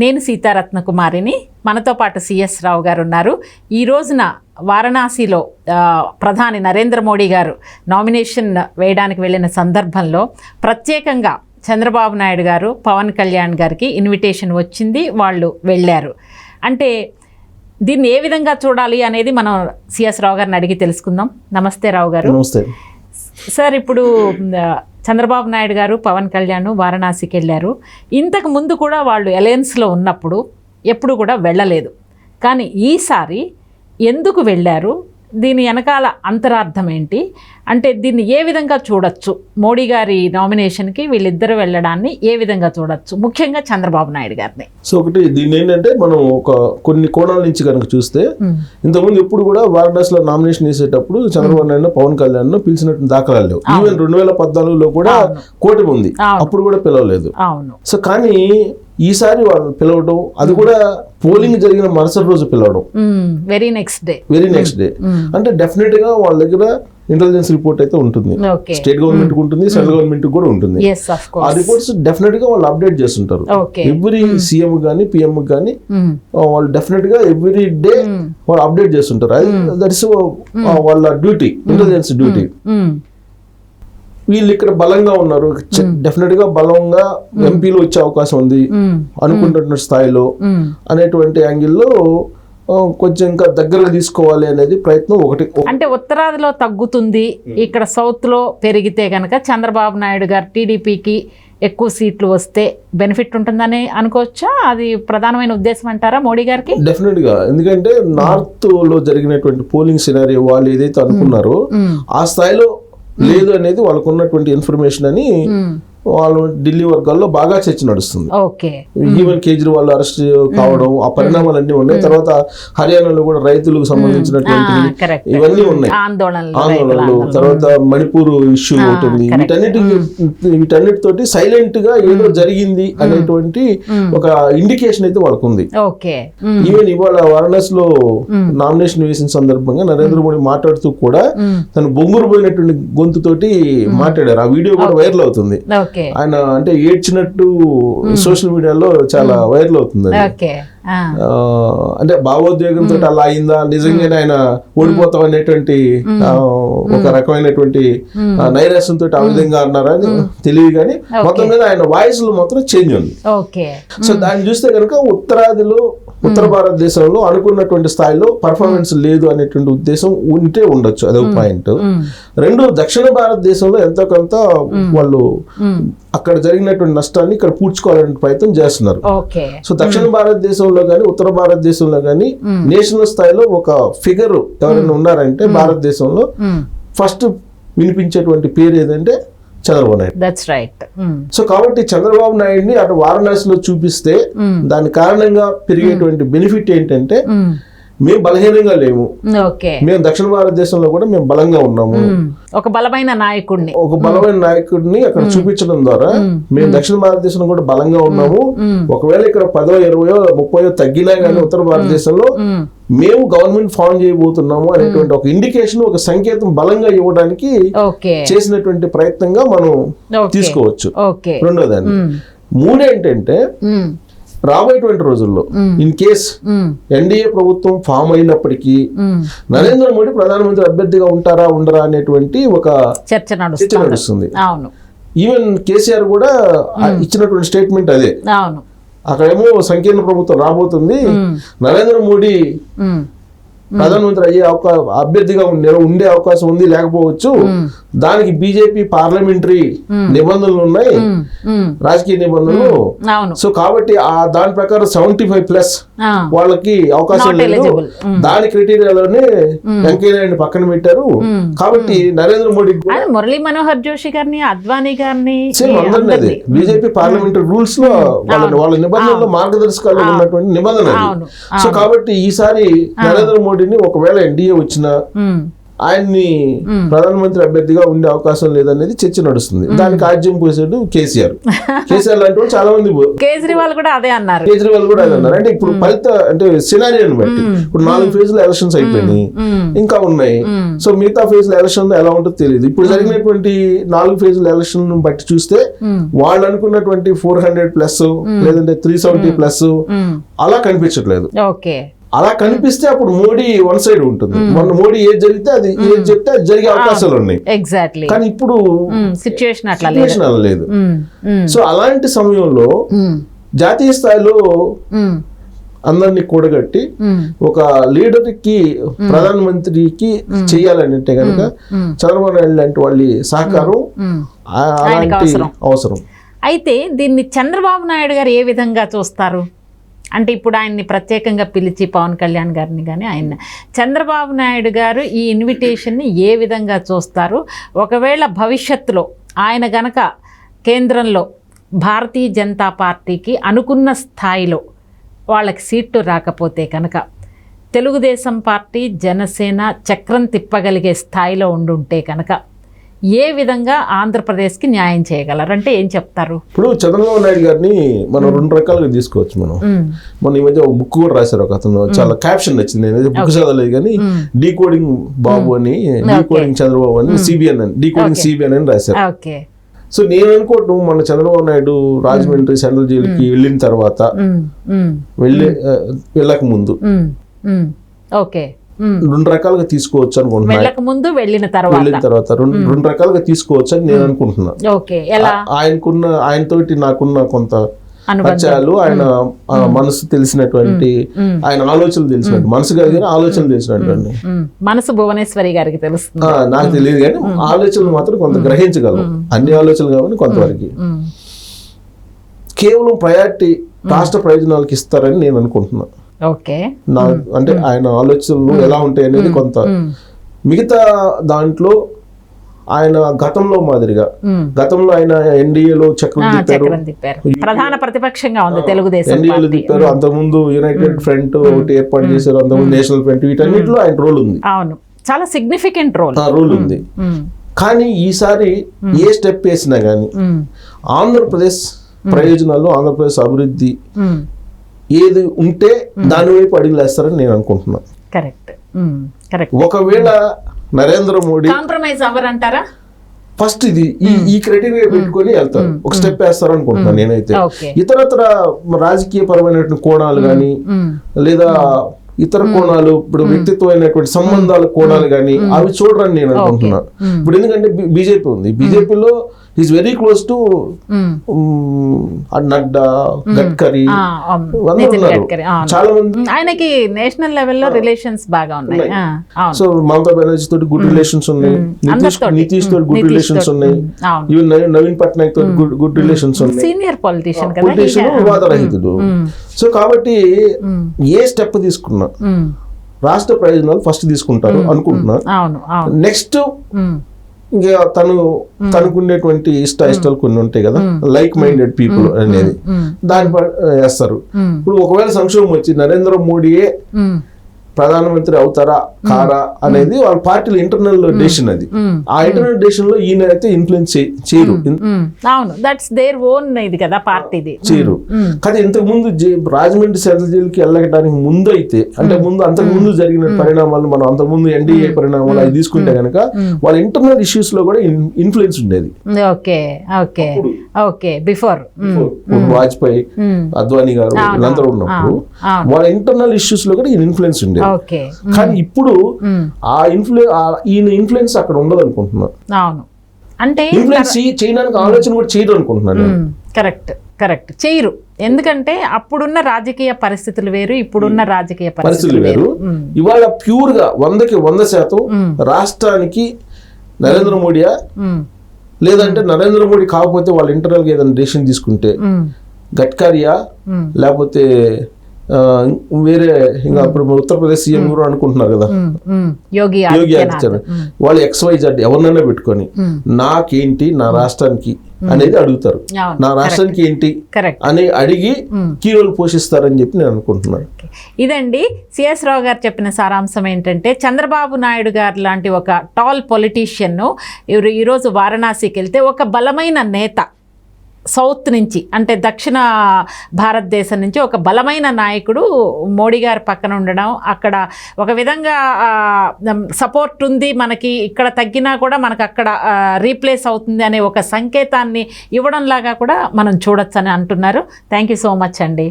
నేను సీతారత్న కుమారిని. మనతో పాటు సిఎస్ రావు గారు ఉన్నారు. ఈ రోజున వారణాసిలో ప్రధాని నరేంద్ర మోడీ గారు నామినేషన్ వేయడానికి వెళ్ళిన సందర్భంలో ప్రత్యేకంగా చంద్రబాబు నాయుడు గారు పవన్ కళ్యాణ్ గారికి ఇన్విటేషన్ వచ్చింది, వాళ్ళు వెళ్ళారు. అంటే దీన్ని ఏ విధంగా చూడాలి అనేది మనం సిఎస్ రావు గారిని అడిగి తెలుసుకుందాం. నమస్తే రావు గారు. నమస్తే సార్. ఇప్పుడు చంద్రబాబు నాయుడు గారు పవన్ కళ్యాణ్ వారణాసికి వెళ్ళారు. ఇంతకు ముందు కూడా వాళ్ళు అలయన్స్లో ఉన్నప్పుడు ఎప్పుడు కూడా వెళ్ళలేదు. కానీ ఈసారి ఎందుకు వెళ్ళారు? దీని వెనకాల అంతరార్థం ఏంటి? అంటే దీన్ని ఏ విధంగా చూడొచ్చు? మోడీ గారి నామినేషన్కి వీళ్ళిద్దరు వెళ్ళడాన్ని ఏ విధంగా చూడొచ్చు, ముఖ్యంగా చంద్రబాబు నాయుడు గారిని? సో ఒకటి దీన్ని ఏంటంటే మనం కొన్ని కోణాల నుంచి కనుక చూస్తే, ఇంతకుముందు ఎప్పుడు కూడా వారణాసిలో నామినేషన్ వేసేటప్పుడు చంద్రబాబు నాయుడు పవన్ కళ్యాణ్ పిలిచినట్టు దాఖలాలు లేవు. ఈవెన్ 2014లో కూడా కూటమి ఉంది, అప్పుడు కూడా పిలవలేదు. సో కానీ ఈసారి వాళ్ళు పిలవడం, అది కూడా పోలింగ్ జరిగిన మరుసటి రోజు పిలవడం, వెరీ నెక్స్ట్ డే అంటే డెఫినెట్ గా వాళ్ళ దగ్గర ఇంటెలిజెన్స్ రిపోర్ట్ అయితే ఉంటుంది. స్టేట్ గవర్నమెంట్ ఉంటుంది, సెంట్రల్ గవర్నమెంట్ కూడా ఉంటుంది. ఆ రిపోర్ట్స్ డెఫినెట్ గా వాళ్ళు అప్డేట్ చేస్తుంటారు. ఎవ్రీ సీఎం గానీ పిఎం గానీ వాళ్ళు డెఫినెట్ గా ఎవ్రీ డే వాళ్ళు అప్డేట్ చేస్తుంటారు. దట్ ఇస్ వాళ్ళ డ్యూటీ, ఇంటెలిజెన్స్ డ్యూటీ. వీళ్ళు ఇక్కడ బలంగా ఉన్నారు, డెఫినెట్ గా బలంగా ఎంపీలు వచ్చే అవకాశం ఉంది అనుకుంటున్న స్థాయిలో అనేటువంటి యాంగిల్లో కొంచెం ఇంకా దగ్గరగా తీసుకోవాలి అనేది ప్రయత్నం ఒకటి. అంటే ఉత్తరాదిలో తగ్గుతుంది, ఇక్కడ సౌత్ లో పెరిగితే కనుక చంద్రబాబు నాయుడు గారు టీడీపీకి ఎక్కువ సీట్లు వస్తే బెనిఫిట్ ఉంటుందని అనుకోవచ్చా? అది ప్రధానమైన ఉద్దేశం అంటారా మోడీ గారికి? డెఫినెట్ గా, ఎందుకంటే నార్త్ లో జరిగినటువంటి పోలింగ్ సినారియో వాళ్ళు ఏదైతే అనుకున్నారో ఆ స్థాయిలో లేదు అనేది వాళ్ళకు ఉన్నటువంటి ఇన్ఫర్మేషన్ అని వాళ్ళు ఢిల్లీ వర్గాల్లో బాగా చర్చ నడుస్తుంది. ఈవెన్ కేజ్రీవాల్ అరెస్ట్ కావడం, ఆ పరిణామాలన్నీ ఉన్నాయి. తర్వాత హర్యానాలో కూడా రైతులకు సంబంధించినటువంటి ఇవన్నీ ఉన్నాయి, ఆందోళనలు. తర్వాత మణిపూర్ ఇష్యూ ఉంటుంది. వీటన్నిటితోటి సైలెంట్ గా ఏదో జరిగింది అనేటువంటి ఒక ఇండికేషన్ అయితే వాళ్ళకు ఉంది. ఈవెన్ ఇవాళ వారణాసిలో నామినేషన్ వేసిన సందర్భంగా నరేంద్ర మోడీ మాట్లాడుతూ కూడా తను బొంగురు పోయినటువంటి గొంతుతోటి మాట్లాడారు. ఆ వీడియో కూడా వైరల్ అవుతుంది. ఆయన అంటే ఏడ్చినట్టు సోషల్ మీడియాలో చాలా వైరల్ అవుతుంది. అంటే భావోద్వేగంతో అలా అయిందా, నిజంగానే ఆయన ఓడిపోతాం అనేటువంటి ఒక రకమైనటువంటి నైరాశ్యంతో ఆ విధంగా అన్నారా అని తెలియదు. కానీ మొత్తం మీద ఆయన వాయిస్ లో మాత్రం చేంజ్ ఉంది. సో దాన్ని చూస్తే కనుక ఉత్తరాదిలో, ఉత్తర భారతదేశంలో అనుకున్నటువంటి స్థాయిలో పర్ఫార్మెన్స్ లేదు అనేటువంటి ఉద్దేశం ఉంటే ఉండొచ్చు, అదొక పాయింట్. రెండు, దక్షిణ భారతదేశంలో ఎంతో కొంత వాళ్ళు అక్కడ జరిగినటువంటి నష్టాన్ని ఇక్కడ పూడ్చుకోవాలనే ప్రయత్నం చేస్తున్నారు. సో దక్షిణ భారతదేశంలో కానీ ఉత్తర భారతదేశంలో కానీ నేషనల్ స్థాయిలో ఒక ఫిగర్ ఎవరైనా ఉన్నారంటే భారతదేశంలో ఫస్ట్ వినిపించేటువంటి పేరు ఏదంటే చంద్రబాబు నాయుడు. సో కాబట్టి చంద్రబాబు నాయుడిని అటు వారణాసిలో చూపిస్తే దాని కారణంగా పెరిగేటువంటి బెనిఫిట్ ఏంటంటే, మేము బలహీనంగా లేము, మేము దక్షిణ భారతదేశంలో కూడా మేము బలంగా ఉన్నాము, ఒక బలమైన నాయకుడిని అక్కడ చూపించడం ద్వారా మేము దక్షిణ భారతదేశంలో కూడా బలంగా ఉన్నాము. ఒకవేళ ఇక్కడ 10, 20, 30 తగ్గినా గానీ ఉత్తర భారతదేశంలో మేము గవర్నమెంట్ ఫామ్ చేయబోతున్నాము అనేటువంటి ఒక ఇండికేషన్, ఒక సంకేతం బలంగా ఇవ్వడానికి చేసినటువంటి ప్రయత్నంగా మనం తీసుకోవచ్చు. రెండోదాన్ని. మూడేంటంటే, రాబోయేటువంటి రోజుల్లో ఇన్ కేస్ ఎన్డీఏ ప్రభుత్వం ఫామ్ అయినప్పటికీ నరేంద్ర మోడీ ప్రధానమంత్రి అభ్యర్థిగా ఉంటారా ఉండరా అనేటువంటి ఒక చర్చ నడుస్తుంది. ఈవెన్ కేసీఆర్ కూడా ఇచ్చినటువంటి స్టేట్మెంట్ అదే. అక్కడేమో సంకీర్ణ ప్రభుత్వం రాబోతుంది, నరేంద్ర మోడీ ప్రధానమంత్రి అయ్యే అభ్యర్థిగా ఉండే అవకాశం ఉంది, లేకపోవచ్చు. దానికి బీజేపీ పార్లమెంటరీ నిబంధనలు ఉన్నాయి, రాజకీయ నిబంధనలు. సో కాబట్టి దాని ప్రకారం 75+ వాళ్ళకి అవకాశం లేదు. దాని క్రైటీరియాలోనే వెంకయ్యనాయుడు పక్కన పెట్టారు. కాబట్టి నరేంద్ర మోడీ, మురళీ మనోహర్ జోషి గారిని, అద్వానీ గారిని, అందరినీ బీజేపీ పార్లమెంటరీ రూల్స్ లో వాళ్ళ నిబంధనలు, మార్గదర్శకాలు ఉన్నటువంటి నిబంధనలు. సో కాబట్టి ఈసారి నరేంద్ర మోడీని ఒకవేళ ఎన్డీఏ వచ్చినా ఆయన్ని ప్రధానమంత్రి అభ్యర్థిగా ఉండే అవకాశం లేదనేది చర్చ నడుస్తుంది. దానికి ఆజ్యం పోసాడు కేసీఆర్ లాంటి వాళ్ళు చాలా మంది, కేజ్రీవాల్ కూడా అదే అన్నారు. అంటే ఇప్పుడు ఫలిత అంటే సినారియోని బట్టి ఇప్పుడు 4 ఫేజ్ల ఎలక్షన్స్ అయిపోయినాయి, ఇంకా ఉన్నాయి. సో మిగతా ఫేజ్ల ఎలక్షన్ ఎలా ఉంటుందో తెలియదు. ఇప్పుడు జరిగినటువంటి 4 ఫేజ్ల ఎలక్షన్ బట్టి చూస్తే వాళ్ళు అనుకున్నటువంటి 400+ లేదంటే 370+ అలా కనిపించట్లేదు. ఓకే, అలా కనిపిస్తే అప్పుడు మోడీ వన్ సైడ్ ఉంటుంది. మొన్న మోడీ ఏది జరిగితే అది ఏది చెప్తే అది జరిగే అవకాశాలు ఉన్నాయి. ఎగ్జాక్ట్లీ. కానీ ఇప్పుడు సిచ్యువేషన్ అట్లా లేదు. సో అలాంటి సమయంలో జాతీయ స్థాయిలో అందరినీ కూడగట్టి ఒక లీడర్ కి ప్రధానమంత్రికి చెయ్యాలని అంటే కనుక చంద్రబాబు నాయుడు లాంటి వాళ్ళ సహకారం అలాంటి అవసరం. అయితే దీన్ని చంద్రబాబు నాయుడు గారు ఏ విధంగా చూస్తారు అంటే ఇప్పుడు ఆయన్ని ప్రత్యేకంగా పిలిచి పవన్ కళ్యాణ్ గారిని కానీ ఆయన చంద్రబాబు నాయుడు గారు ఈ ఇన్విటేషన్ని ఏ విధంగా చూస్తారు? ఒకవేళ భవిష్యత్తులో ఆయన గనక కేంద్రంలో భారతీయ జనతా పార్టీకి అనుకున్న స్థాయిలో వాళ్ళకి సీట్లు రాకపోతే కనుక తెలుగుదేశం పార్టీ జనసేన చక్రం తిప్పగలిగే స్థాయిలో ఉండుంటే కనుక ఏ విధంగా ఆంధ్రప్రదేశ్కి న్యాయం చేయగలరంటే ఏం చెప్తారు? ఇప్పుడు చంద్రబాబు నాయుడు గారిని మనం 2 రకాలుగా తీసుకోవచ్చు. మనం ఈ మధ్య ఒక బుక్ కూడా రాశారు ఒక అతను, చాలా క్యాప్షన్ నచ్చింది. నేను బుక్ చదవలేదు కానీ డీకోడింగ్ బాబు అని, డీకోడింగ్ చంద్రబాబు అని, సిబిఎన్ అని, డీకోడింగ్ సిబిఎన్ అని రాశారు. సో నేను అనుకోవటం మన చంద్రబాబు నాయుడు రాజమండ్రి సెంట్రల్ జైలుకి వెళ్ళిన తర్వాత వెళ్ళక ముందు ఓకే 2 రకాలుగా తీసుకోవచ్చు అనుకుంటున్నాను. వెళ్ళిన తర్వాత 2 రకాలుగా తీసుకోవచ్చు అని నేను అనుకుంటున్నాను. ఆయనతోటి నాకున్న కొంత పరిచయాలు, ఆయన మనసు తెలిసినటువంటి, ఆయన ఆలోచనలు తెలిసినట్టు, మనసు కాదు కానీ ఆలోచనలు తెలిసినటువంటి. మనసు భువనేశ్వరి గారికి తెలుస్తుంది, నాకు తెలియదు కానీ ఆలోచనలు మాత్రం కొంత గ్రహించగలం. అన్ని ఆలోచనలు కాబట్టి కొంతవరకు కేవలం ప్రయారిటీ రాష్ట్ర ప్రయోజనాలకు ఇస్తారని నేను అనుకుంటున్నాను. అంటే ఆయన ఆలోచనలు ఎలా ఉంటాయి అనేది కొంత, మిగతా దాంట్లో ఆయన గతంలో మాదిరిగా, గతంలో ఆయన ఎన్డీఏలో చక్రం తిప్పారు, ప్రధాన ప్రతిపక్షంగా ఉంది తెలుగుదేశం, ఎన్డీఏలో తిప్పారు. అంతకుముందు యునైటెడ్ ఫ్రంట్ ఒకటి ఏర్పాటు చేశారు, అంతకుముందు నేషనల్ ఫ్రంట్, వీటన్నిటిలో ఆయన రోల్ ఉంది. అవును, చాలా సిగ్నిఫికెంట్ రోల్ ఉంది. కానీ ఈసారి ఏ స్టెప్ వేసినా గానీ ఆంధ్రప్రదేశ్ ప్రయోజనాలు, ఆంధ్రప్రదేశ్ అభివృద్ధి ఏది ఉంటే దాని వైపు అడుగులేస్తారని నేను అనుకుంటున్నాను. ఒకవేళ నరేంద్ర మోడీ కాంప్రమైజ్ అవ్వరంటారా? ఫస్ట్ ఇది ఈ క్రైటీరియా పెట్టుకొని వెళ్తారు, ఒక స్టెప్ వేస్తారు అనుకుంటున్నాను నేనైతే. ఇతరత్ర రాజకీయ పరమైనటువంటి కోణాలు కానీ లేదా ఇతర కోణాలు, ఇప్పుడు వ్యక్తిత్వమైనటువంటి సంబంధాల కోణాలు కానీ అవి చూడరని నేను అనుకుంటున్నాను. ఇప్పుడు ఎందుకంటే బీజేపీ ఉంది, బీజేపీలో is very close to Nadda, Gadkari, చాలా మంది. ఆయనకి నేషనల్ లెవెల్లో రిలేషన్స్ బాగా ఉన్నాయి. సో మమతా బెనర్జీ తోటి గుడ్ రిలేషన్స్ ఉన్నాయి, నితీష్ తోటి గుడ్ రిలేషన్స్ ఉన్నాయి, ఈవెన్ నవీన్ పట్నాయక్ తోటి గుడ్ రిలేషన్స్ ఉన్నాయి. సీనియర్ పొలిటీషియన్, వివాదరహితుడు. సో కాబట్టి ఏ స్టెప్ తీసుకున్నా రాష్ట్ర ప్రయోజనాలు ఫస్ట్ తీసుకుంటారు అనుకుంటున్నా. నెక్స్ట్ ఇంకా తనకుండేటువంటి ఇష్టాలు కొన్ని ఉంటాయి కదా, లైక్ మైండెడ్ పీపుల్ అనేది దాని వేస్తారు. ఇప్పుడు ఒకవేళ సంక్షోభం వచ్చి నరేంద్ర మోడీయే ప్రధానమంత్రి అవుతారా కారా అనేది వాళ్ళ పార్టీలో ఇంటర్నల్ డెసిషన్. అది ఆ ఇంటర్నల్ డెసిషన్ లో ఈయన అయితే ఇన్ఫ్లుయెన్స్ చేయరు. అవును, దట్స్ దేర్ ఓన్ ఇది కదా పార్టీది, చేయరు. కానీ ఇంతకు ముందు రాజమండ్రి సెంట్రల్ జైలుకి వెళ్ళడానికి ముందు అయితే, అంటే అంతకు ముందు జరిగిన పరిణామాలు, మనం అంతకు ముందు ఎన్డీఏ పరిణామాలు అవి తీసుకుంటే కనుక వాళ్ళ ఇంటర్నల్ ఇష్యూస్ లో కూడా ఇన్ఫ్లుయెన్స్ ఉండేది. బిఫోర్ వాజ్పేయి, అద్వానీ గారు వీళ్ళందరూ ఉన్నప్పుడు వాళ్ళ ఇంటర్నల్ ఇష్యూస్ లో కూడా ఇన్ఫ్లుయెన్స్ ఉండేది. కానీ ఇప్పుడు ఈయన ఇన్ఫ్లుయెన్స్ అక్కడ ఉండదు అనుకుంటున్నాను. అంటే ఇన్ఫ్లుయెన్స్ చేయడానికి ఆలోచన కూడా చేయరు అనుకుంటున్నాను. కరెక్ట్ చేయరు, ఎందుకంటే అప్పుడున్న రాజకీయ పరిస్థితులు వేరు, ఇప్పుడున్న రాజకీయ పరిస్థితులు వేరు. ఇవాళ ప్యూర్ గా 100% రాష్ట్రానికి నరేంద్ర మోడీయా, లేదంటే నరేంద్ర మోడీ కాకపోతే వాళ్ళ ఇంటర్నల్ గా ఏదైనా డెసిషన్ తీసుకుంటే గడ్కరీయా, లేకపోతే వేరే ఇంకా ఇప్పుడు ఉత్తరప్రదేశ్ సీఎం కూడా అనుకుంటున్నారు కదా యోగి ఆదిత్యనాథ్, వాళ్ళు XYZ ఎవరినైనా పెట్టుకొని నాకేంటి నా రాష్ట్రానికి అనేది అడుగుతారు, నా రాష్ట్రానికి ఏంటి అని అడిగి కీ రోల్ పోషిస్తారని చెప్పి నేను అనుకుంటున్నాను. ఓకే, ఇదండి సిఎస్ రావు గారు చెప్పిన సారాంశం ఏంటంటే, చంద్రబాబు నాయుడు గారు లాంటి ఒక టాల్ పొలిటీషియన్ను ఈరోజు వారణాసికి వెళ్తే ఒక బలమైన నేత, సౌత్ నుంచి అంటే దక్షిణ భారతదేశం నుంచి ఒక బలమైన నాయకుడు మోడీ గారి పక్కన ఉండడం, అక్కడ ఒక విధంగా సపోర్ట్ ఉంది మనకి, ఇక్కడ తగ్గినా కూడా మనకు అక్కడ రీప్లేస్ అవుతుంది అనే ఒక సంకేతాన్ని ఇవ్వడంలాగా కూడా మనం చూడొచ్చని అంటున్నారు. థ్యాంక్ యూ సో మచ్ అండి.